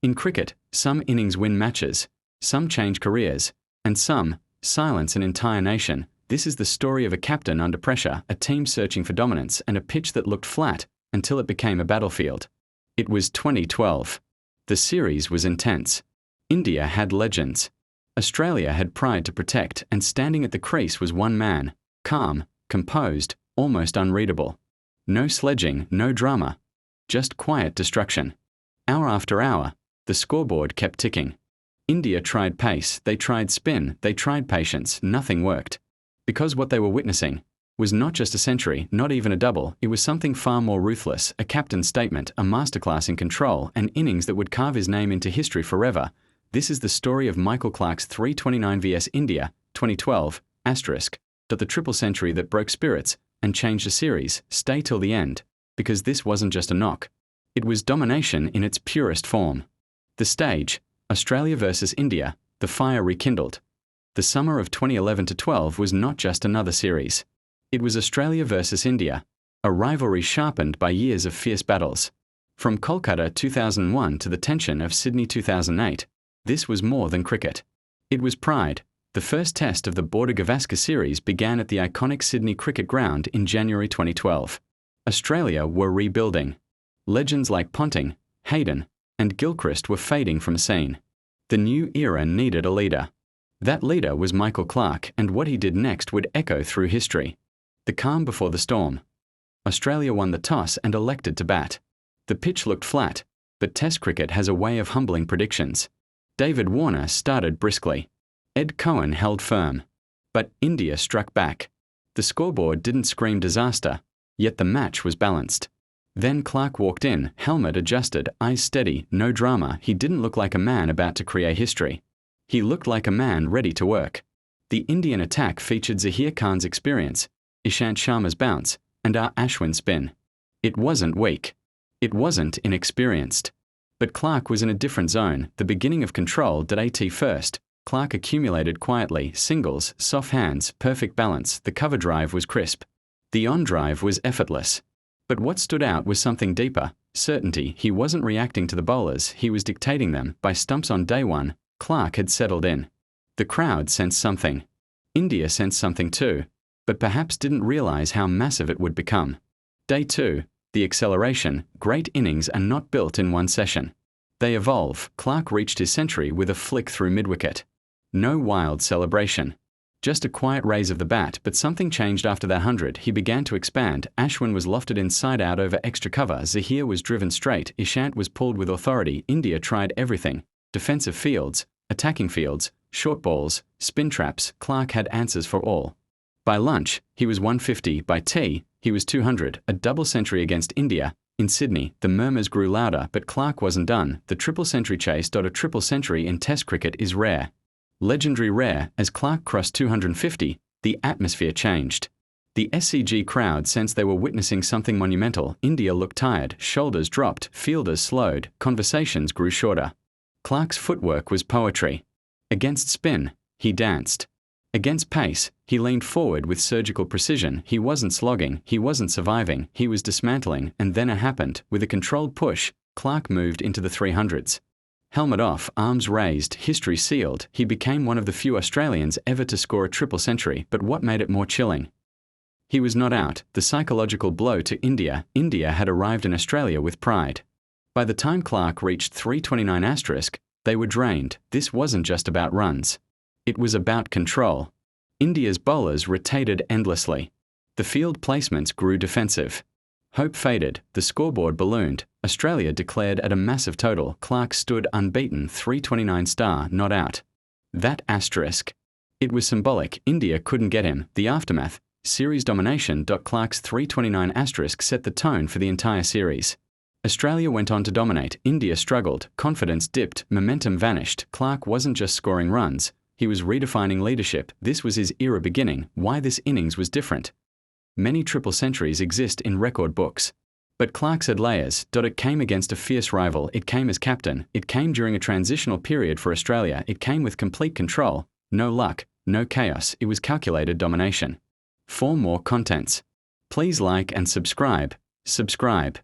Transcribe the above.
In cricket, some innings win matches, some change careers, and some silence an entire nation. This is the story of a captain under pressure, a team searching for dominance, and a pitch that looked flat until it became a battlefield. It was 2012. The series was intense. India had legends. Australia had pride to protect, and standing at the crease was one man, calm, composed, almost unreadable. No sledging, no drama, just quiet destruction. Hour after hour, the scoreboard kept ticking. India tried pace, they tried spin, they tried patience, nothing worked. Because what they were witnessing was not just a century, not even a double, it was something far more ruthless, a captain's statement, a masterclass in control, an innings that would carve his name into history forever. This is the story of Michael Clarke's 329 vs India, 2012, the triple century that broke spirits and changed the series. Stay till the end, because this wasn't just a knock. It was domination in its purest form. The stage, Australia versus India, the fire rekindled. The summer of 2011-12 was not just another series. It was Australia versus India, a rivalry sharpened by years of fierce battles. From Kolkata 2001 to the tension of Sydney 2008, this was more than cricket. It was pride. The first test of the Border-Gavaskar series began at the iconic Sydney Cricket Ground in January 2012. Australia were rebuilding. Legends like Ponting, Hayden, and Gilchrist were fading from the scene. The new era needed a leader. That leader was Michael Clarke, and what he did next would echo through history. The calm before the storm. Australia won the toss and elected to bat. The pitch looked flat, but Test cricket has a way of humbling predictions. David Warner started briskly. Ed Cohen held firm. But India struck back. The scoreboard didn't scream disaster, yet the match was balanced. Then Clarke walked in, helmet adjusted, eyes steady, no drama. He didn't look like a man about to create history. He looked like a man ready to work. The Indian attack featured Zaheer Khan's experience, Ishant Sharma's bounce, and Ashwin's spin. It wasn't weak. It wasn't inexperienced. But Clarke was in a different zone. The beginning of control did at first. Clarke accumulated quietly, singles, soft hands, perfect balance. The cover drive was crisp. The on drive was effortless. But what stood out was something deeper, certainty. He wasn't reacting to the bowlers, he was dictating them. By stumps on day one, Clarke had settled in. The crowd sensed something. India sensed something too, but perhaps didn't realize how massive it would become. Day two, the acceleration. Great innings are not built in one session. They evolve. Clarke reached his century with a flick through mid-wicket. No wild celebration. Just a quiet raise of the bat, but something changed after that 100. He began to expand. Ashwin was lofted inside out over extra cover. Zaheer was driven straight. Ishant was pulled with authority. India tried everything. Defensive fields, attacking fields, short balls, spin traps. Clarke had answers for all. By lunch, he was 150. By tea, he was 200. A double century against India. In Sydney, the murmurs grew louder, but Clarke wasn't done. The triple century chase. A triple century in Test cricket is rare. Legendary rare. As Clarke crossed 250, the atmosphere changed. The SCG crowd sensed they were witnessing something monumental. India looked tired, shoulders dropped, fielders slowed, conversations grew shorter. Clarke's footwork was poetry. Against spin, he danced. Against pace, he leaned forward with surgical precision. He wasn't slogging, he wasn't surviving, he was dismantling, and then it happened. With a controlled push, Clarke moved into the 300s. Helmet off, arms raised, history sealed. He became one of the few Australians ever to score a triple century, but what made it more chilling? He was not out. The psychological blow to India. India had arrived in Australia with pride. By the time Clarke reached 329*, they were drained. This wasn't just about runs. It was about control. India's bowlers rotated endlessly. The field placements grew defensive. Hope faded, the scoreboard ballooned. Australia declared at a massive total. Clarke stood unbeaten, 329 star, not out. That asterisk. It was symbolic. India couldn't get him. The aftermath, series domination. Clarke's 329 asterisk set the tone for the entire series. Australia went on to dominate. India struggled. Confidence dipped. Momentum vanished. Clarke wasn't just scoring runs. He was redefining leadership. This was his era beginning. Why this innings was different. Many triple centuries exist in record books. But Clarke's had layers. It came against a fierce rival. It came as captain. It came during a transitional period for Australia. It came with complete control. No luck, no chaos. It was calculated domination. For more contents, please like and subscribe. Subscribe.